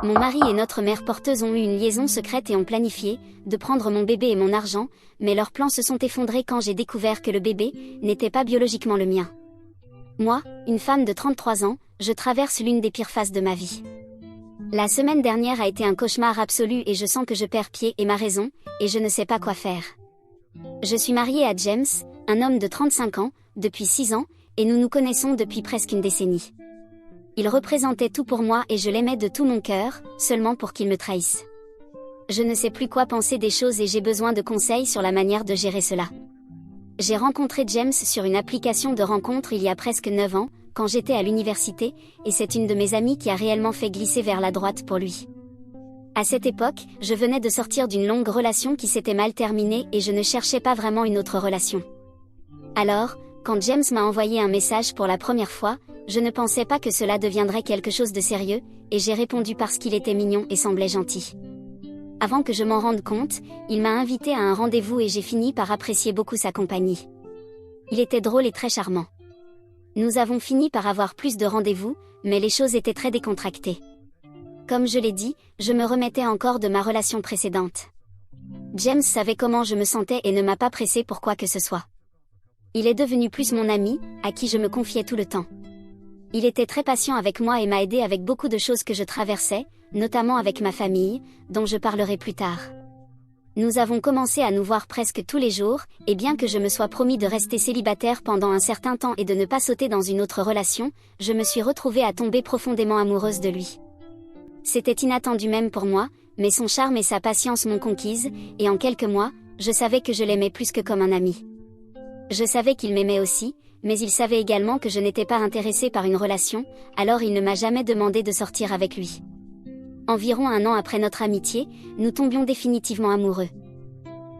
Mon mari et notre mère porteuse ont eu une liaison secrète et ont planifié de prendre mon bébé et mon argent, mais leurs plans se sont effondrés quand j'ai découvert que le bébé n'était pas biologiquement le mien. Moi, une femme de 33 ans, je traverse l'une des pires phases de ma vie. La semaine dernière a été un cauchemar absolu et je sens que je perds pied et ma raison, et je ne sais pas quoi faire. Je suis mariée à James, un homme de 35 ans, depuis 6 ans, et nous nous connaissons depuis presque une décennie. Il représentait tout pour moi et je l'aimais de tout mon cœur, seulement pour qu'il me trahisse. Je ne sais plus quoi penser des choses et j'ai besoin de conseils sur la manière de gérer cela. J'ai rencontré James sur une application de rencontre il y a presque 9 ans, quand j'étais à l'université, et c'est une de mes amies qui a réellement fait glisser vers la droite pour lui. À cette époque, je venais de sortir d'une longue relation qui s'était mal terminée et je ne cherchais pas vraiment une autre relation. Alors, quand James m'a envoyé un message pour la première fois, je ne pensais pas que cela deviendrait quelque chose de sérieux, et j'ai répondu parce qu'il était mignon et semblait gentil. Avant que je m'en rende compte, il m'a invité à un rendez-vous et j'ai fini par apprécier beaucoup sa compagnie. Il était drôle et très charmant. Nous avons fini par avoir plus de rendez-vous, mais les choses étaient très décontractées. Comme je l'ai dit, je me remettais encore de ma relation précédente. James savait comment je me sentais et ne m'a pas pressé pour quoi que ce soit. Il est devenu plus mon ami, à qui je me confiais tout le temps. Il était très patient avec moi et m'a aidé avec beaucoup de choses que je traversais, notamment avec ma famille, dont je parlerai plus tard. Nous avons commencé à nous voir presque tous les jours, et bien que je me sois promis de rester célibataire pendant un certain temps et de ne pas sauter dans une autre relation, je me suis retrouvée à tomber profondément amoureuse de lui. C'était inattendu même pour moi, mais son charme et sa patience m'ont conquise, et en quelques mois, je savais que je l'aimais plus que comme un ami. Je savais qu'il m'aimait aussi, mais il savait également que je n'étais pas intéressée par une relation, alors il ne m'a jamais demandé de sortir avec lui. Environ 1 an après notre amitié, nous tombions définitivement amoureux.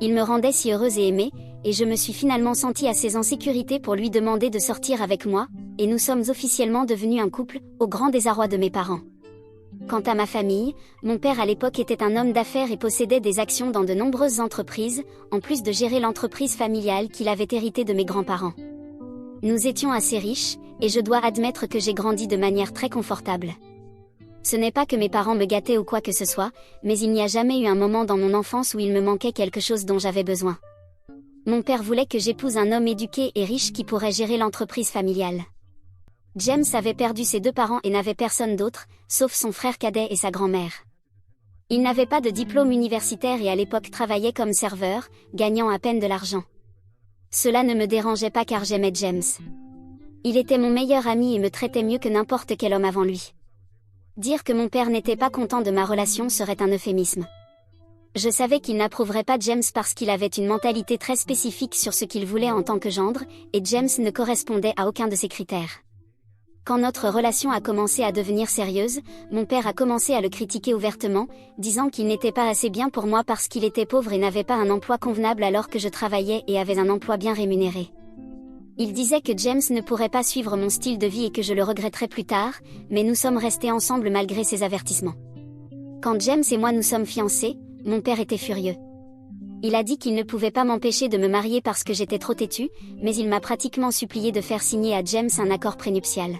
Il me rendait si heureuse et aimée, et je me suis finalement sentie assez en sécurité pour lui demander de sortir avec moi, et nous sommes officiellement devenus un couple, au grand désarroi de mes parents. Quant à ma famille, mon père à l'époque était un homme d'affaires et possédait des actions dans de nombreuses entreprises, en plus de gérer l'entreprise familiale qu'il avait héritée de mes grands-parents. Nous étions assez riches, et je dois admettre que j'ai grandi de manière très confortable. Ce n'est pas que mes parents me gâtaient ou quoi que ce soit, mais il n'y a jamais eu un moment dans mon enfance où il me manquait quelque chose dont j'avais besoin. Mon père voulait que j'épouse un homme éduqué et riche qui pourrait gérer l'entreprise familiale. James avait perdu ses 2 parents et n'avait personne d'autre, sauf son frère cadet et sa grand-mère. Il n'avait pas de diplôme universitaire et à l'époque travaillait comme serveur, gagnant à peine de l'argent. Cela ne me dérangeait pas car j'aimais James. Il était mon meilleur ami et me traitait mieux que n'importe quel homme avant lui. Dire que mon père n'était pas content de ma relation serait un euphémisme. Je savais qu'il n'approuverait pas James parce qu'il avait une mentalité très spécifique sur ce qu'il voulait en tant que gendre, et James ne correspondait à aucun de ces critères. Quand notre relation a commencé à devenir sérieuse, mon père a commencé à le critiquer ouvertement, disant qu'il n'était pas assez bien pour moi parce qu'il était pauvre et n'avait pas un emploi convenable alors que je travaillais et avais un emploi bien rémunéré. Il disait que James ne pourrait pas suivre mon style de vie et que je le regretterais plus tard, mais nous sommes restés ensemble malgré ces avertissements. Quand James et moi nous sommes fiancés, mon père était furieux. Il a dit qu'il ne pouvait pas m'empêcher de me marier parce que j'étais trop têtue, mais il m'a pratiquement supplié de faire signer à James un accord prénuptial.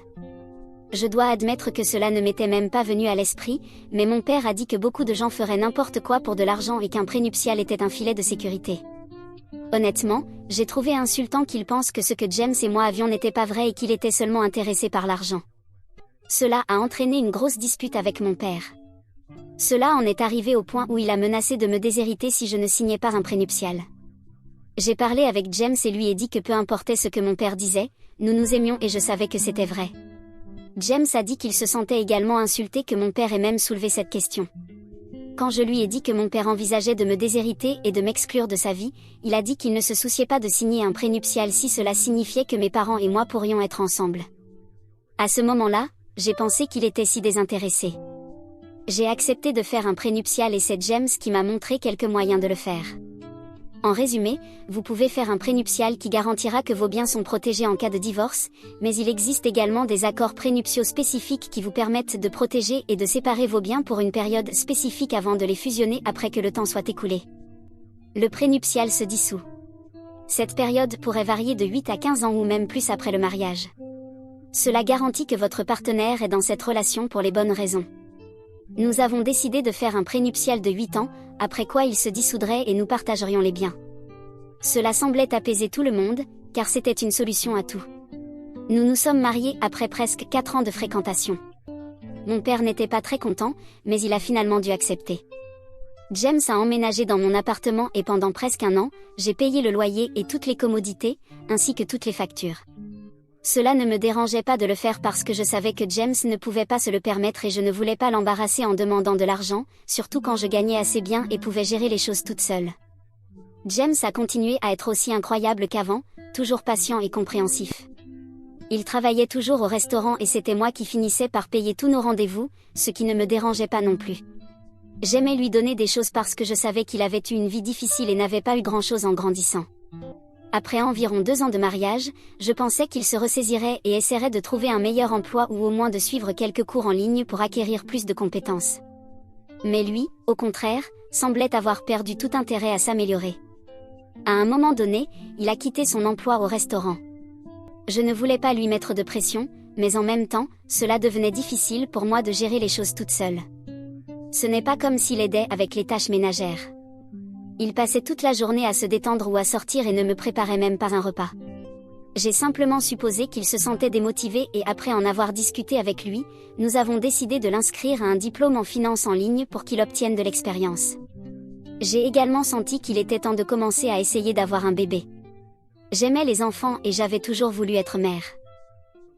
Je dois admettre que cela ne m'était même pas venu à l'esprit, mais mon père a dit que beaucoup de gens feraient n'importe quoi pour de l'argent et qu'un prénuptial était un filet de sécurité. Honnêtement, j'ai trouvé insultant qu'il pense que ce que James et moi avions n'était pas vrai et qu'il était seulement intéressé par l'argent. Cela a entraîné une grosse dispute avec mon père. Cela en est arrivé au point où il a menacé de me déshériter si je ne signais pas un prénuptial. J'ai parlé avec James et lui ai dit que peu importait ce que mon père disait, nous nous aimions et je savais que c'était vrai. James a dit qu'il se sentait également insulté que mon père ait même soulevé cette question. Quand je lui ai dit que mon père envisageait de me déshériter et de m'exclure de sa vie, il a dit qu'il ne se souciait pas de signer un prénuptial si cela signifiait que mes parents et moi pourrions être ensemble. À ce moment-là, j'ai pensé qu'il était si désintéressé. J'ai accepté de faire un prénuptial et c'est James qui m'a montré quelques moyens de le faire. En résumé, vous pouvez faire un prénuptial qui garantira que vos biens sont protégés en cas de divorce, mais il existe également des accords prénuptiaux spécifiques qui vous permettent de protéger et de séparer vos biens pour une période spécifique avant de les fusionner après que le temps soit écoulé. Le prénuptial se dissout. Cette période pourrait varier de 8 à 15 ans ou même plus après le mariage. Cela garantit que votre partenaire est dans cette relation pour les bonnes raisons. Nous avons décidé de faire un prénuptial de 8 ans, après quoi il se dissoudrait et nous partagerions les biens. Cela semblait apaiser tout le monde, car c'était une solution à tout. Nous nous sommes mariés après presque 4 ans de fréquentation. Mon père n'était pas très content, mais il a finalement dû accepter. James a emménagé dans mon appartement et pendant presque un an, j'ai payé le loyer et toutes les commodités, ainsi que toutes les factures. Cela ne me dérangeait pas de le faire parce que je savais que James ne pouvait pas se le permettre et je ne voulais pas l'embarrasser en demandant de l'argent, surtout quand je gagnais assez bien et pouvais gérer les choses toute seule. James a continué à être aussi incroyable qu'avant, toujours patient et compréhensif. Il travaillait toujours au restaurant et c'était moi qui finissais par payer tous nos rendez-vous, ce qui ne me dérangeait pas non plus. J'aimais lui donner des choses parce que je savais qu'il avait eu une vie difficile et n'avait pas eu grand-chose en grandissant. Après environ 2 ans de mariage, je pensais qu'il se ressaisirait et essaierait de trouver un meilleur emploi ou au moins de suivre quelques cours en ligne pour acquérir plus de compétences. Mais lui, au contraire, semblait avoir perdu tout intérêt à s'améliorer. À un moment donné, il a quitté son emploi au restaurant. Je ne voulais pas lui mettre de pression, mais en même temps, cela devenait difficile pour moi de gérer les choses toute seule. Ce n'est pas comme s'il aidait avec les tâches ménagères. Il passait toute la journée à se détendre ou à sortir et ne me préparait même pas un repas. J'ai simplement supposé qu'il se sentait démotivé et après en avoir discuté avec lui, nous avons décidé de l'inscrire à un diplôme en finance en ligne pour qu'il obtienne de l'expérience. J'ai également senti qu'il était temps de commencer à essayer d'avoir un bébé. J'aimais les enfants et j'avais toujours voulu être mère.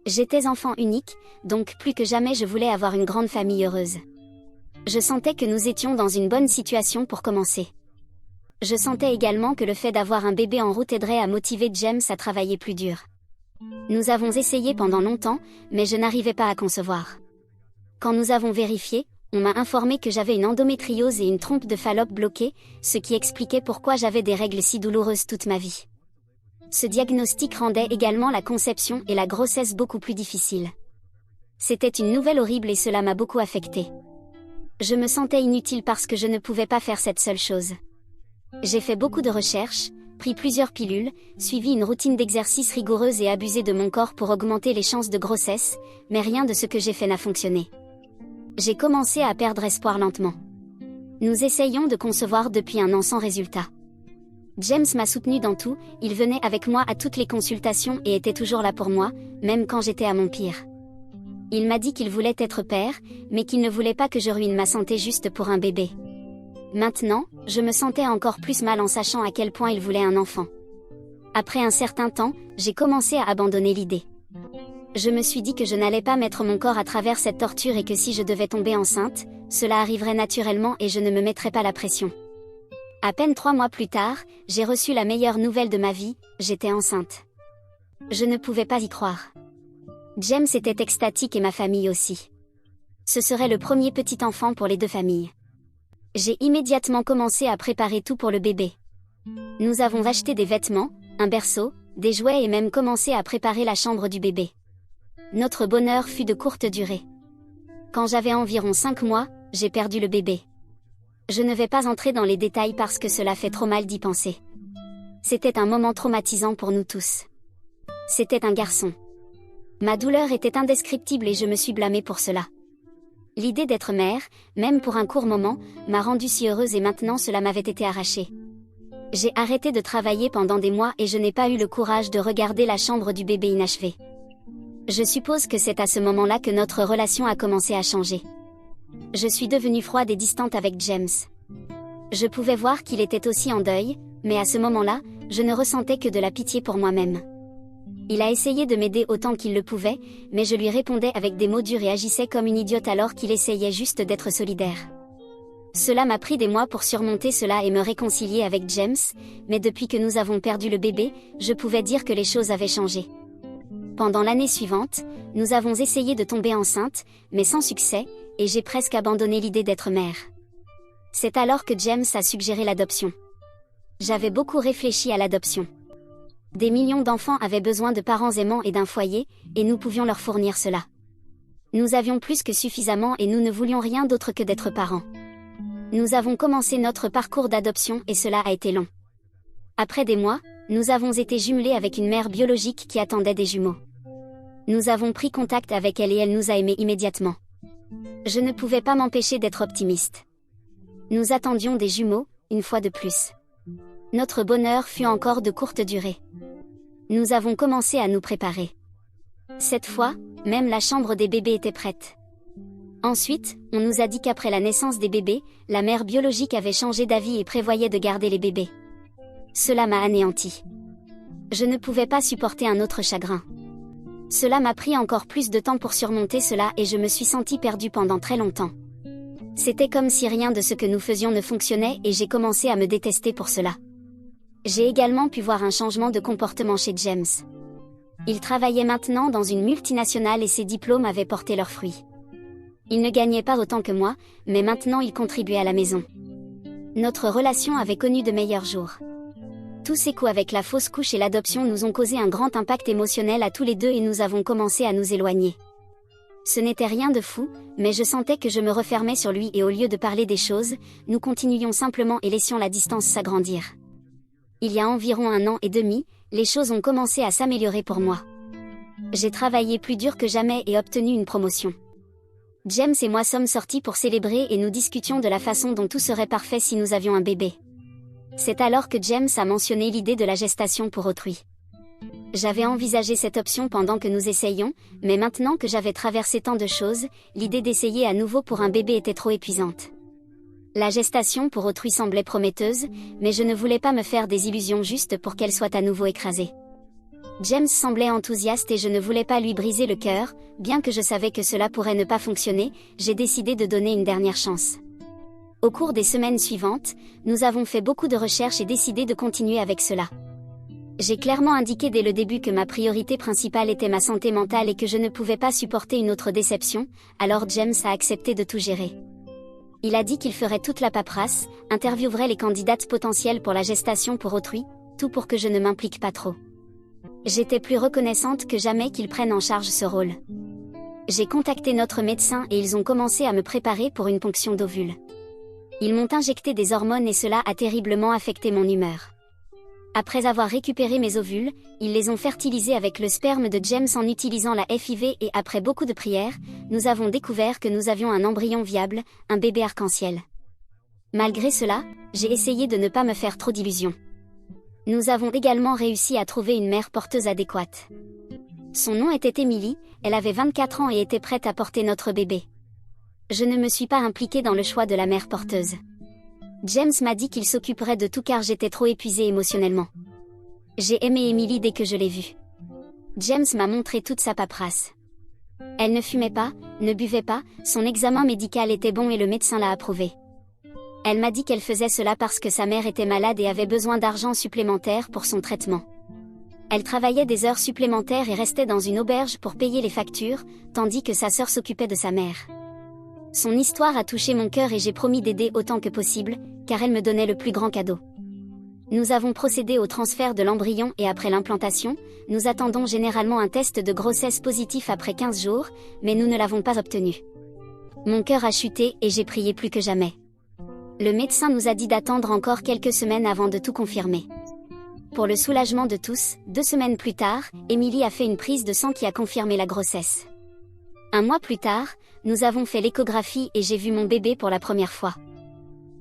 J'étais enfant unique, donc plus que jamais je voulais avoir une grande famille heureuse. Je sentais que nous étions dans une bonne situation pour commencer. Je sentais également que le fait d'avoir un bébé en route aiderait à motiver James à travailler plus dur. Nous avons essayé pendant longtemps, mais je n'arrivais pas à concevoir. Quand nous avons vérifié, on m'a informé que j'avais une endométriose et une trompe de Fallope bloquée, ce qui expliquait pourquoi j'avais des règles si douloureuses toute ma vie. Ce diagnostic rendait également la conception et la grossesse beaucoup plus difficiles. C'était une nouvelle horrible et cela m'a beaucoup affectée. Je me sentais inutile parce que je ne pouvais pas faire cette seule chose. J'ai fait beaucoup de recherches, pris plusieurs pilules, suivi une routine d'exercice rigoureuse et abusé de mon corps pour augmenter les chances de grossesse, mais rien de ce que j'ai fait n'a fonctionné. J'ai commencé à perdre espoir lentement. Nous essayions de concevoir depuis un an sans résultat. James m'a soutenu dans tout, il venait avec moi à toutes les consultations et était toujours là pour moi, même quand j'étais à mon pire. Il m'a dit qu'il voulait être père, mais qu'il ne voulait pas que je ruine ma santé juste pour un bébé. Maintenant, je me sentais encore plus mal en sachant à quel point il voulait un enfant. Après un certain temps, j'ai commencé à abandonner l'idée. Je me suis dit que je n'allais pas mettre mon corps à travers cette torture et que si je devais tomber enceinte, cela arriverait naturellement et je ne me mettrais pas la pression. À peine 3 mois plus tard, j'ai reçu la meilleure nouvelle de ma vie, j'étais enceinte. Je ne pouvais pas y croire. James était extatique et ma famille aussi. Ce serait le premier petit enfant pour les 2 familles. J'ai immédiatement commencé à préparer tout pour le bébé. Nous avons acheté des vêtements, un berceau, des jouets et même commencé à préparer la chambre du bébé. Notre bonheur fut de courte durée. Quand j'avais environ 5 mois, j'ai perdu le bébé. Je ne vais pas entrer dans les détails parce que cela fait trop mal d'y penser. C'était un moment traumatisant pour nous tous. C'était un garçon. Ma douleur était indescriptible et je me suis blâmée pour cela. L'idée d'être mère, même pour un court moment, m'a rendue si heureuse et maintenant cela m'avait été arraché. J'ai arrêté de travailler pendant des mois et je n'ai pas eu le courage de regarder la chambre du bébé inachevée. Je suppose que c'est à ce moment-là que notre relation a commencé à changer. Je suis devenue froide et distante avec James. Je pouvais voir qu'il était aussi en deuil, mais à ce moment-là, je ne ressentais que de la pitié pour moi-même. Il a essayé de m'aider autant qu'il le pouvait, mais je lui répondais avec des mots durs et agissais comme une idiote alors qu'il essayait juste d'être solidaire. Cela m'a pris des mois pour surmonter cela et me réconcilier avec James, mais depuis que nous avons perdu le bébé, je pouvais dire que les choses avaient changé. Pendant l'année suivante, nous avons essayé de tomber enceinte, mais sans succès, et j'ai presque abandonné l'idée d'être mère. C'est alors que James a suggéré l'adoption. J'avais beaucoup réfléchi à l'adoption. Des millions d'enfants avaient besoin de parents aimants et d'un foyer, et nous pouvions leur fournir cela. Nous avions plus que suffisamment et nous ne voulions rien d'autre que d'être parents. Nous avons commencé notre parcours d'adoption et cela a été long. Après des mois, nous avons été jumelés avec une mère biologique qui attendait des jumeaux. Nous avons pris contact avec elle et elle nous a aimés immédiatement. Je ne pouvais pas m'empêcher d'être optimiste. Nous attendions des jumeaux, une fois de plus. Notre bonheur fut encore de courte durée. Nous avons commencé à nous préparer. Cette fois, même la chambre des bébés était prête. Ensuite, on nous a dit qu'après la naissance des bébés, la mère biologique avait changé d'avis et prévoyait de garder les bébés. Cela m'a anéanti. Je ne pouvais pas supporter un autre chagrin. Cela m'a pris encore plus de temps pour surmonter cela et je me suis sentie perdue pendant très longtemps. C'était comme si rien de ce que nous faisions ne fonctionnait et j'ai commencé à me détester pour cela. J'ai également pu voir un changement de comportement chez James. Il travaillait maintenant dans une multinationale et ses diplômes avaient porté leurs fruits. Il ne gagnait pas autant que moi, mais maintenant il contribuait à la maison. Notre relation avait connu de meilleurs jours. Tous ces coups avec la fausse couche et l'adoption nous ont causé un grand impact émotionnel à tous les deux et nous avons commencé à nous éloigner. Ce n'était rien de fou, mais je sentais que je me refermais sur lui et au lieu de parler des choses, nous continuions simplement et laissions la distance s'agrandir. Il y a environ 1 an et demi, les choses ont commencé à s'améliorer pour moi. J'ai travaillé plus dur que jamais et obtenu une promotion. James et moi sommes sortis pour célébrer et nous discutions de la façon dont tout serait parfait si nous avions un bébé. C'est alors que James a mentionné l'idée de la gestation pour autrui. J'avais envisagé cette option pendant que nous essayions, mais maintenant que j'avais traversé tant de choses, l'idée d'essayer à nouveau pour un bébé était trop épuisante. La gestation pour autrui semblait prometteuse, mais je ne voulais pas me faire des illusions juste pour qu'elle soit à nouveau écrasée. James semblait enthousiaste et je ne voulais pas lui briser le cœur, bien que je savais que cela pourrait ne pas fonctionner, j'ai décidé de donner une dernière chance. Au cours des semaines suivantes, nous avons fait beaucoup de recherches et décidé de continuer avec cela. J'ai clairement indiqué dès le début que ma priorité principale était ma santé mentale et que je ne pouvais pas supporter une autre déception, alors James a accepté de tout gérer. Il a dit qu'il ferait toute la paperasse, interviewerait les candidates potentielles pour la gestation pour autrui, tout pour que je ne m'implique pas trop. J'étais plus reconnaissante que jamais qu'il prenne en charge ce rôle. J'ai contacté notre médecin et ils ont commencé à me préparer pour une ponction d'ovules. Ils m'ont injecté des hormones et cela a terriblement affecté mon humeur. Après avoir récupéré mes ovules, ils les ont fertilisés avec le sperme de James en utilisant la FIV et après beaucoup de prières, nous avons découvert que nous avions un embryon viable, un bébé arc-en-ciel. Malgré cela, j'ai essayé de ne pas me faire trop d'illusions. Nous avons également réussi à trouver une mère porteuse adéquate. Son nom était Emily, elle avait 24 ans et était prête à porter notre bébé. Je ne me suis pas impliquée dans le choix de la mère porteuse. James m'a dit qu'il s'occuperait de tout car j'étais trop épuisée émotionnellement. J'ai aimé Emily dès que je l'ai vue. James m'a montré toute sa paperasse. Elle ne fumait pas, ne buvait pas, son examen médical était bon et le médecin l'a approuvé. Elle m'a dit qu'elle faisait cela parce que sa mère était malade et avait besoin d'argent supplémentaire pour son traitement. Elle travaillait des heures supplémentaires et restait dans une auberge pour payer les factures, tandis que sa sœur s'occupait de sa mère. Son histoire a touché mon cœur et j'ai promis d'aider autant que possible, car elle me donnait le plus grand cadeau. Nous avons procédé au transfert de l'embryon et après l'implantation, nous attendons généralement un test de grossesse positif après 15 jours, mais nous ne l'avons pas obtenu. Mon cœur a chuté et j'ai prié plus que jamais. Le médecin nous a dit d'attendre encore quelques semaines avant de tout confirmer. Pour le soulagement de tous, 2 semaines plus tard, Emily a fait une prise de sang qui a confirmé la grossesse. 1 mois plus tard, nous avons fait l'échographie et j'ai vu mon bébé pour la première fois.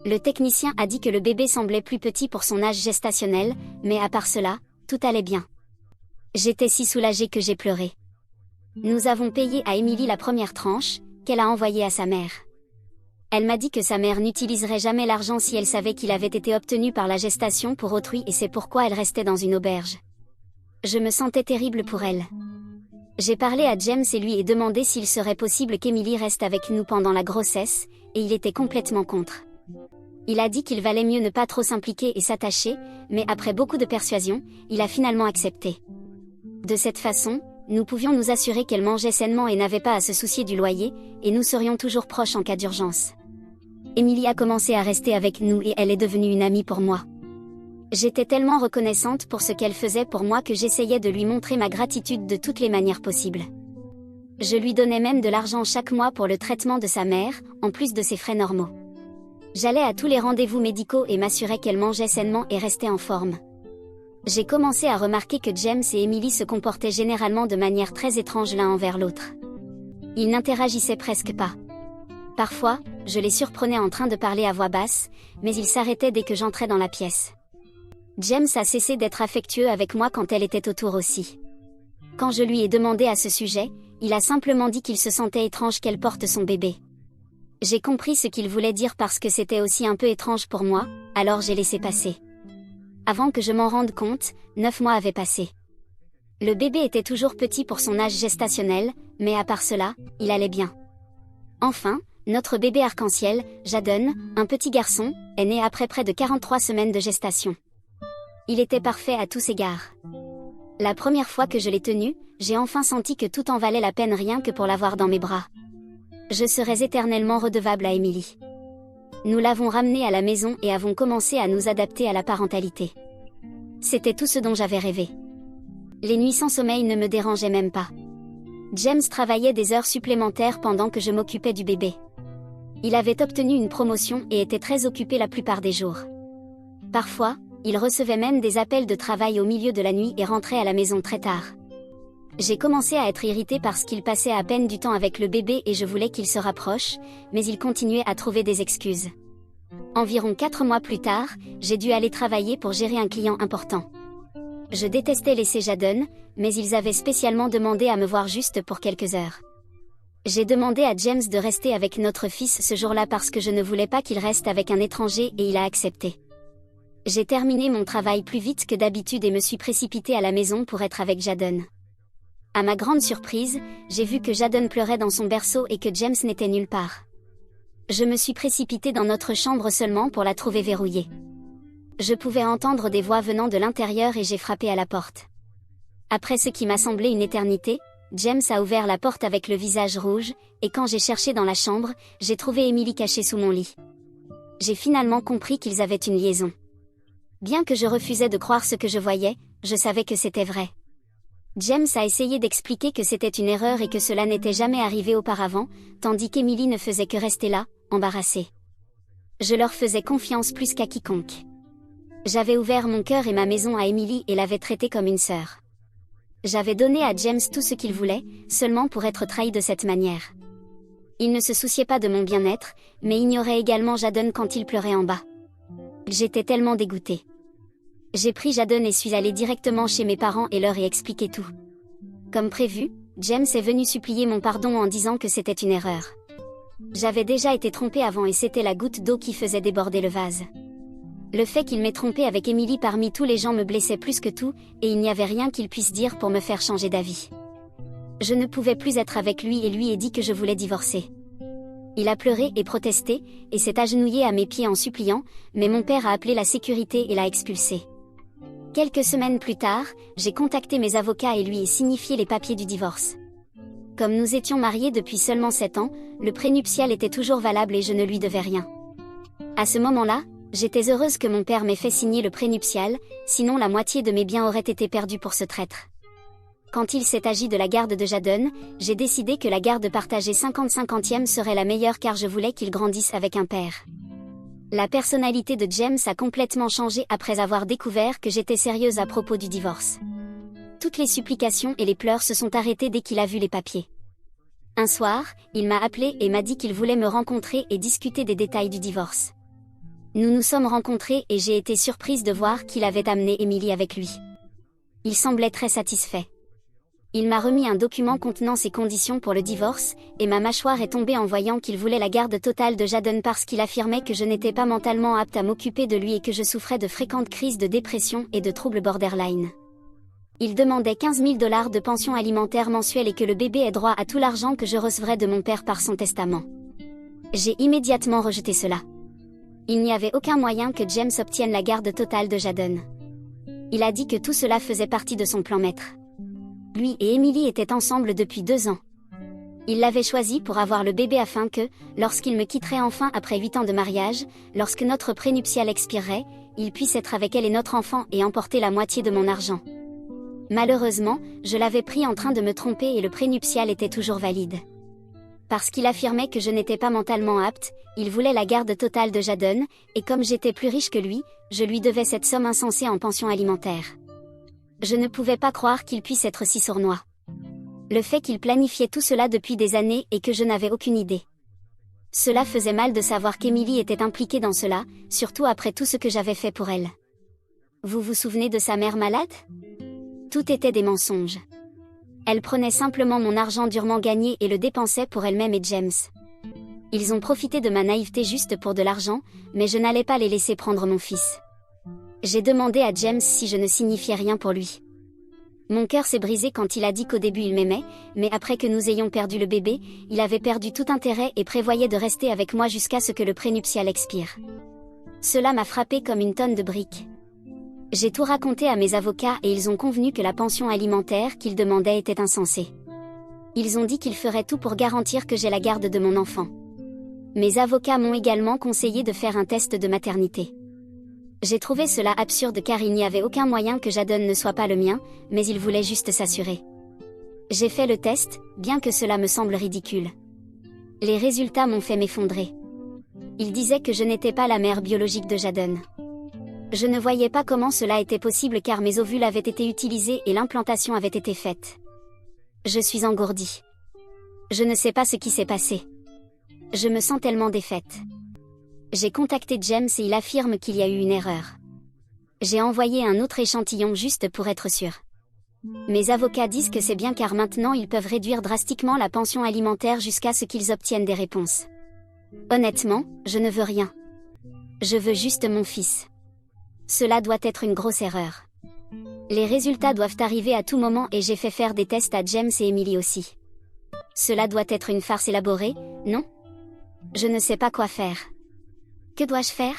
Le technicien a dit que le bébé semblait plus petit pour son âge gestationnel, mais à part cela, tout allait bien. J'étais si soulagée que j'ai pleuré. Nous avons payé à Emily la première tranche, qu'elle a envoyée à sa mère. Elle m'a dit que sa mère n'utiliserait jamais l'argent si elle savait qu'il avait été obtenu par la gestation pour autrui et c'est pourquoi elle restait dans une auberge. Je me sentais terrible pour elle. J'ai parlé à James et lui ai demandé s'il serait possible qu'Emily reste avec nous pendant la grossesse, et il était complètement contre. Il a dit qu'il valait mieux ne pas trop s'impliquer et s'attacher, mais après beaucoup de persuasion, il a finalement accepté. De cette façon, nous pouvions nous assurer qu'elle mangeait sainement et n'avait pas à se soucier du loyer, et nous serions toujours proches en cas d'urgence. Emily a commencé à rester avec nous et elle est devenue une amie pour moi. J'étais tellement reconnaissante pour ce qu'elle faisait pour moi que j'essayais de lui montrer ma gratitude de toutes les manières possibles. Je lui donnais même de l'argent chaque mois pour le traitement de sa mère, en plus de ses frais normaux. J'allais à tous les rendez-vous médicaux et m'assurais qu'elle mangeait sainement et restait en forme. J'ai commencé à remarquer que James et Emily se comportaient généralement de manière très étrange l'un envers l'autre. Ils n'interagissaient presque pas. Parfois, je les surprenais en train de parler à voix basse, mais ils s'arrêtaient dès que j'entrais dans la pièce. James a cessé d'être affectueux avec moi quand elle était autour aussi. Quand je lui ai demandé à ce sujet, il a simplement dit qu'il se sentait étrange qu'elle porte son bébé. J'ai compris ce qu'il voulait dire parce que c'était aussi un peu étrange pour moi, alors j'ai laissé passer. Avant que je m'en rende compte, 9 mois avaient passé. Le bébé était toujours petit pour son âge gestationnel, mais à part cela, il allait bien. Enfin, notre bébé arc-en-ciel, Jadon, un petit garçon, est né après près de 43 semaines de gestation. Il était parfait à tous égards. La première fois que je l'ai tenu, j'ai enfin senti que tout en valait la peine rien que pour l'avoir dans mes bras. Je serais éternellement redevable à Emily. Nous l'avons ramené à la maison et avons commencé à nous adapter à la parentalité. C'était tout ce dont j'avais rêvé. Les nuits sans sommeil ne me dérangeaient même pas. James travaillait des heures supplémentaires pendant que je m'occupais du bébé. Il avait obtenu une promotion et était très occupé la plupart des jours. Parfois, il recevait même des appels de travail au milieu de la nuit et rentrait à la maison très tard. J'ai commencé à être irritée parce qu'il passait à peine du temps avec le bébé et je voulais qu'il se rapproche, mais il continuait à trouver des excuses. Environ 4 mois plus tard, j'ai dû aller travailler pour gérer un client important. Je détestais laisser Jadon, mais ils avaient spécialement demandé à me voir juste pour quelques heures. J'ai demandé à James de rester avec notre fils ce jour-là parce que je ne voulais pas qu'il reste avec un étranger et il a accepté. J'ai terminé mon travail plus vite que d'habitude et me suis précipitée à la maison pour être avec Jadon. À ma grande surprise, j'ai vu que Jadon pleurait dans son berceau et que James n'était nulle part. Je me suis précipitée dans notre chambre seulement pour la trouver verrouillée. Je pouvais entendre des voix venant de l'intérieur et j'ai frappé à la porte. Après ce qui m'a semblé une éternité, James a ouvert la porte avec le visage rouge, et quand j'ai cherché dans la chambre, j'ai trouvé Emily cachée sous mon lit. J'ai finalement compris qu'ils avaient une liaison. Bien que je refusais de croire ce que je voyais, je savais que c'était vrai. James a essayé d'expliquer que c'était une erreur et que cela n'était jamais arrivé auparavant, tandis qu'Emily ne faisait que rester là, embarrassée. Je leur faisais confiance plus qu'à quiconque. J'avais ouvert mon cœur et ma maison à Emily et l'avais traitée comme une sœur. J'avais donné à James tout ce qu'il voulait, seulement pour être trahi de cette manière. Il ne se souciait pas de mon bien-être, mais ignorait également Jadon quand il pleurait en bas. J'étais tellement dégoûtée. J'ai pris Jadon et suis allée directement chez mes parents et leur ai expliqué tout. Comme prévu, James est venu supplier mon pardon en disant que c'était une erreur. J'avais déjà été trompée avant et c'était la goutte d'eau qui faisait déborder le vase. Le fait qu'il m'ait trompée avec Emily parmi tous les gens me blessait plus que tout, et il n'y avait rien qu'il puisse dire pour me faire changer d'avis. Je ne pouvais plus être avec lui et lui ai dit que je voulais divorcer. Il a pleuré et protesté, et s'est agenouillé à mes pieds en suppliant, mais mon père a appelé la sécurité et l'a expulsé. Quelques semaines plus tard, j'ai contacté mes avocats et lui ai signifié les papiers du divorce. Comme nous étions mariés depuis seulement 7 ans, le prénuptial était toujours valable et je ne lui devais rien. À ce moment-là, j'étais heureuse que mon père m'ait fait signer le prénuptial, sinon la moitié de mes biens auraient été perdus pour ce traître. Quand il s'est agi de la garde de Jadon, j'ai décidé que la garde partagée 50-50e serait la meilleure car je voulais qu'il grandisse avec un père. La personnalité de James a complètement changé après avoir découvert que j'étais sérieuse à propos du divorce. Toutes les supplications et les pleurs se sont arrêtés dès qu'il a vu les papiers. Un soir, il m'a appelé et m'a dit qu'il voulait me rencontrer et discuter des détails du divorce. Nous nous sommes rencontrés et j'ai été surprise de voir qu'il avait amené Emily avec lui. Il semblait très satisfait. Il m'a remis un document contenant ses conditions pour le divorce, et ma mâchoire est tombée en voyant qu'il voulait la garde totale de Jadon parce qu'il affirmait que je n'étais pas mentalement apte à m'occuper de lui et que je souffrais de fréquentes crises de dépression et de troubles borderline. Il demandait 15 000 $ de pension alimentaire mensuelle et que le bébé ait droit à tout l'argent que je recevrais de mon père par son testament. J'ai immédiatement rejeté cela. Il n'y avait aucun moyen que James obtienne la garde totale de Jadon. Il a dit que tout cela faisait partie de son plan maître. Lui et Emily étaient ensemble depuis 2 ans. Il l'avait choisi pour avoir le bébé afin que, lorsqu'il me quitterait enfin après 8 ans de mariage, lorsque notre prénuptial expirerait, il puisse être avec elle et notre enfant et emporter la moitié de mon argent. Malheureusement, je l'avais pris en train de me tromper et le prénuptial était toujours valide. Parce qu'il affirmait que je n'étais pas mentalement apte, il voulait la garde totale de Jadon, et comme j'étais plus riche que lui, je lui devais cette somme insensée en pension alimentaire. Je ne pouvais pas croire qu'il puisse être si sournois. Le fait qu'il planifiait tout cela depuis des années et que je n'avais aucune idée. Cela faisait mal de savoir qu'Emily était impliquée dans cela, surtout après tout ce que j'avais fait pour elle. Vous vous souvenez de sa mère malade? Tout était des mensonges. Elle prenait simplement mon argent durement gagné et le dépensait pour elle-même et James. Ils ont profité de ma naïveté juste pour de l'argent, mais je n'allais pas les laisser prendre mon fils. J'ai demandé à James si je ne signifiais rien pour lui. Mon cœur s'est brisé quand il a dit qu'au début il m'aimait, mais après que nous ayons perdu le bébé, il avait perdu tout intérêt et prévoyait de rester avec moi jusqu'à ce que le prénuptial expire. Cela m'a frappé comme une tonne de briques. J'ai tout raconté à mes avocats et ils ont convenu que la pension alimentaire qu'ils demandaient était insensée. Ils ont dit qu'ils feraient tout pour garantir que j'ai la garde de mon enfant. Mes avocats m'ont également conseillé de faire un test de maternité. J'ai trouvé cela absurde car il n'y avait aucun moyen que Jadon ne soit pas le mien, mais ils voulaient juste s'assurer. J'ai fait le test, bien que cela me semble ridicule. Les résultats m'ont fait m'effondrer. Ils disaient que je n'étais pas la mère biologique de Jadon. Je ne voyais pas comment cela était possible car mes ovules avaient été utilisés et l'implantation avait été faite. Je suis engourdie. Je ne sais pas ce qui s'est passé. Je me sens tellement défaite. J'ai contacté James et il affirme qu'il y a eu une erreur. J'ai envoyé un autre échantillon juste pour être sûr. Mes avocats disent que c'est bien car maintenant ils peuvent réduire drastiquement la pension alimentaire jusqu'à ce qu'ils obtiennent des réponses. Honnêtement, je ne veux rien. Je veux juste mon fils. Cela doit être une grosse erreur. Les résultats doivent arriver à tout moment et j'ai fait faire des tests à James et Emily aussi. Cela doit être une farce élaborée, non? Je ne sais pas quoi faire. Que dois-je faire?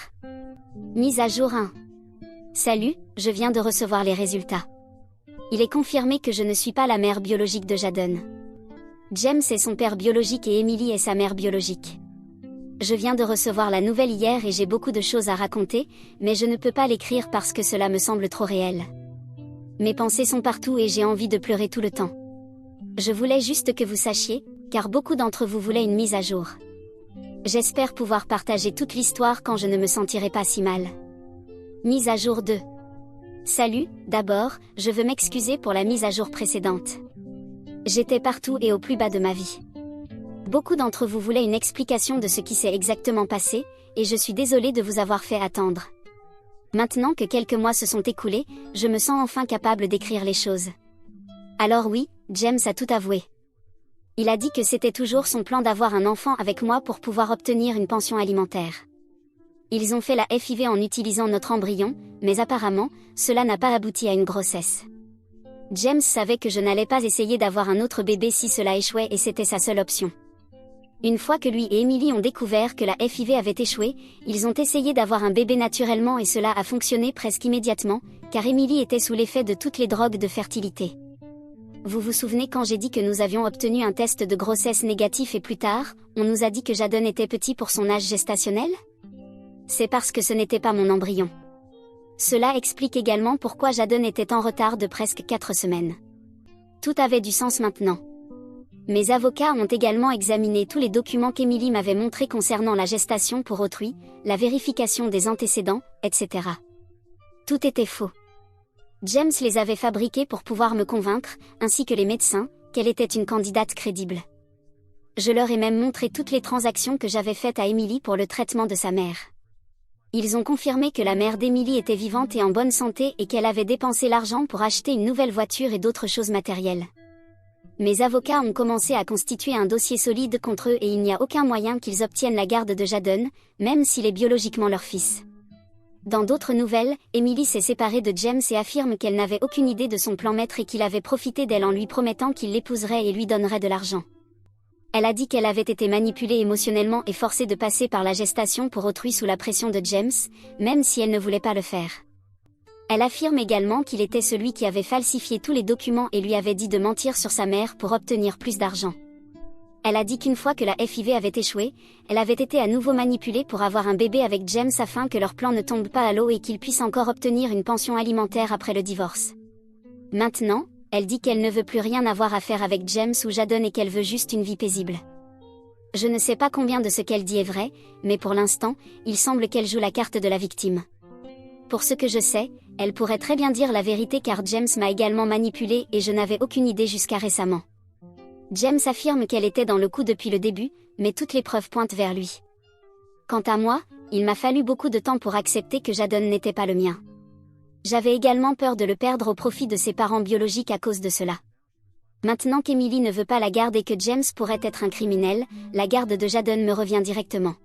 Mise à jour 1. Salut, je viens de recevoir les résultats. Il est confirmé que je ne suis pas la mère biologique de Jadon. James est son père biologique et Emily est sa mère biologique. Je viens de recevoir la nouvelle hier et j'ai beaucoup de choses à raconter, mais je ne peux pas l'écrire parce que cela me semble trop réel. Mes pensées sont partout et j'ai envie de pleurer tout le temps. Je voulais juste que vous sachiez, car beaucoup d'entre vous voulaient une mise à jour. J'espère pouvoir partager toute l'histoire quand je ne me sentirai pas si mal. Mise à jour 2. Salut, d'abord, je veux m'excuser pour la mise à jour précédente. J'étais partout et au plus bas de ma vie. Beaucoup d'entre vous voulaient une explication de ce qui s'est exactement passé, et je suis désolée de vous avoir fait attendre. Maintenant que quelques mois se sont écoulés, je me sens enfin capable d'écrire les choses. Alors oui, James a tout avoué. Il a dit que c'était toujours son plan d'avoir un enfant avec moi pour pouvoir obtenir une pension alimentaire. Ils ont fait la FIV en utilisant notre embryon, mais apparemment, cela n'a pas abouti à une grossesse. James savait que je n'allais pas essayer d'avoir un autre bébé si cela échouait et c'était sa seule option. Une fois que lui et Emily ont découvert que la FIV avait échoué, ils ont essayé d'avoir un bébé naturellement et cela a fonctionné presque immédiatement, car Emily était sous l'effet de toutes les drogues de fertilité. Vous vous souvenez quand j'ai dit que nous avions obtenu un test de grossesse négatif et plus tard, on nous a dit que Jadon était petit pour son âge gestationnel? C'est parce que ce n'était pas mon embryon. Cela explique également pourquoi Jadon était en retard de presque 4 semaines. Tout avait du sens maintenant. Mes avocats ont également examiné tous les documents qu'Emily m'avait montrés concernant la gestation pour autrui, la vérification des antécédents, etc. Tout était faux. James les avait fabriqués pour pouvoir me convaincre, ainsi que les médecins, qu'elle était une candidate crédible. Je leur ai même montré toutes les transactions que j'avais faites à Emily pour le traitement de sa mère. Ils ont confirmé que la mère d'Emily était vivante et en bonne santé et qu'elle avait dépensé l'argent pour acheter une nouvelle voiture et d'autres choses matérielles. Mes avocats ont commencé à constituer un dossier solide contre eux et il n'y a aucun moyen qu'ils obtiennent la garde de Jadon, même s'il est biologiquement leur fils. Dans d'autres nouvelles, Emily s'est séparée de James et affirme qu'elle n'avait aucune idée de son plan maître et qu'il avait profité d'elle en lui promettant qu'il l'épouserait et lui donnerait de l'argent. Elle a dit qu'elle avait été manipulée émotionnellement et forcée de passer par la gestation pour autrui sous la pression de James, même si elle ne voulait pas le faire. Elle affirme également qu'il était celui qui avait falsifié tous les documents et lui avait dit de mentir sur sa mère pour obtenir plus d'argent. Elle a dit qu'une fois que la FIV avait échoué, elle avait été à nouveau manipulée pour avoir un bébé avec James afin que leur plan ne tombe pas à l'eau et qu'ils puissent encore obtenir une pension alimentaire après le divorce. Maintenant, elle dit qu'elle ne veut plus rien avoir à faire avec James ou Jadon et qu'elle veut juste une vie paisible. Je ne sais pas combien de ce qu'elle dit est vrai, mais pour l'instant, il semble qu'elle joue la carte de la victime. Pour ce que je sais, elle pourrait très bien dire la vérité car James m'a également manipulée et je n'avais aucune idée jusqu'à récemment. James affirme qu'elle était dans le coup depuis le début, mais toutes les preuves pointent vers lui. Quant à moi, il m'a fallu beaucoup de temps pour accepter que Jadon n'était pas le mien. J'avais également peur de le perdre au profit de ses parents biologiques à cause de cela. Maintenant qu'Emily ne veut pas la garde et que James pourrait être un criminel, la garde de Jadon me revient directement.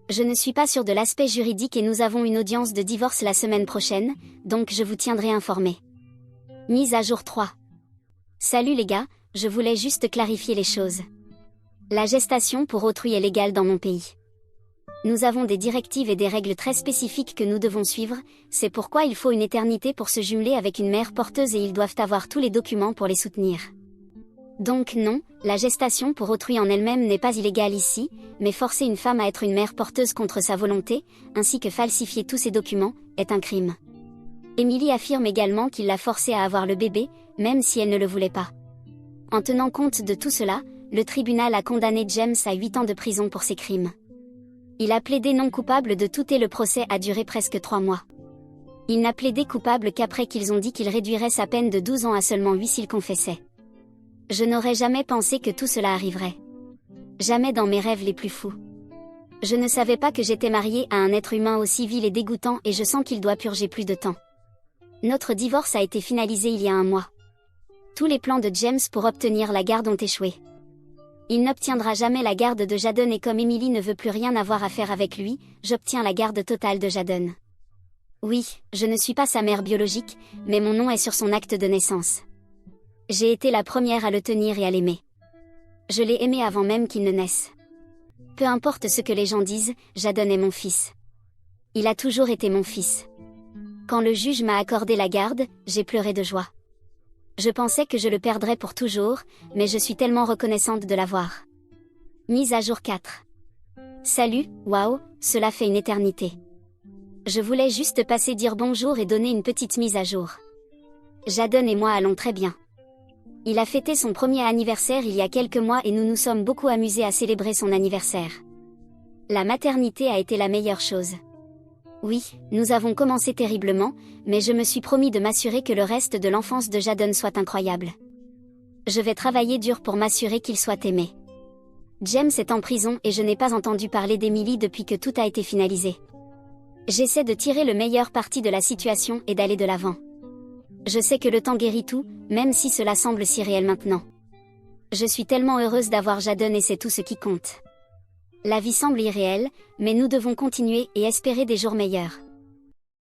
Je ne suis pas sûre de l'aspect juridique et nous avons une audience de divorce la semaine prochaine, donc je vous tiendrai informé. Mise à jour 3. Salut les gars, je voulais juste clarifier les choses. La gestation pour autrui est légale dans mon pays. Nous avons des directives et des règles très spécifiques que nous devons suivre, c'est pourquoi il faut une éternité pour se jumeler avec une mère porteuse et ils doivent avoir tous les documents pour les soutenir. Donc non, la gestation pour autrui en elle-même n'est pas illégale ici, mais forcer une femme à être une mère porteuse contre sa volonté, ainsi que falsifier tous ces documents, est un crime. Emily affirme également qu'il l'a forcée à avoir le bébé, même si elle ne le voulait pas. En tenant compte de tout cela, le tribunal a condamné James à 8 ans de prison pour ses crimes. Il a plaidé non coupable de tout et le procès a duré presque 3 mois. Il n'a plaidé coupable qu'après qu'ils ont dit qu'il réduirait sa peine de 12 ans à seulement 8 s'il confessait. Je n'aurais jamais pensé que tout cela arriverait. Jamais dans mes rêves les plus fous. Je ne savais pas que j'étais mariée à un être humain aussi vil et dégoûtant et je sens qu'il doit purger plus de temps. Notre divorce a été finalisé il y a 1 mois. Tous les plans de James pour obtenir la garde ont échoué. Il n'obtiendra jamais la garde de Jadon et comme Emily ne veut plus rien avoir à faire avec lui, j'obtiens la garde totale de Jadon. Oui, je ne suis pas sa mère biologique, mais mon nom est sur son acte de naissance. J'ai été la première à le tenir et à l'aimer. Je l'ai aimé avant même qu'il ne naisse. Peu importe ce que les gens disent, Jadon est mon fils. Il a toujours été mon fils. Quand le juge m'a accordé la garde, j'ai pleuré de joie. Je pensais que je le perdrais pour toujours, mais je suis tellement reconnaissante de l'avoir. Mise à jour 4. Salut, waouh, cela fait une éternité. Je voulais juste passer dire bonjour et donner une petite mise à jour. Jadon et moi allons très bien. Il a fêté son premier anniversaire il y a quelques mois et nous nous sommes beaucoup amusés à célébrer son anniversaire. La maternité a été la meilleure chose. Oui, nous avons commencé terriblement, mais je me suis promis de m'assurer que le reste de l'enfance de Jadon soit incroyable. Je vais travailler dur pour m'assurer qu'il soit aimé. James est en prison et je n'ai pas entendu parler d'Emily depuis que tout a été finalisé. J'essaie de tirer le meilleur parti de la situation et d'aller de l'avant. Je sais que le temps guérit tout, même si cela semble si réel maintenant. Je suis tellement heureuse d'avoir Jadon et c'est tout ce qui compte. La vie semble irréelle, mais nous devons continuer et espérer des jours meilleurs.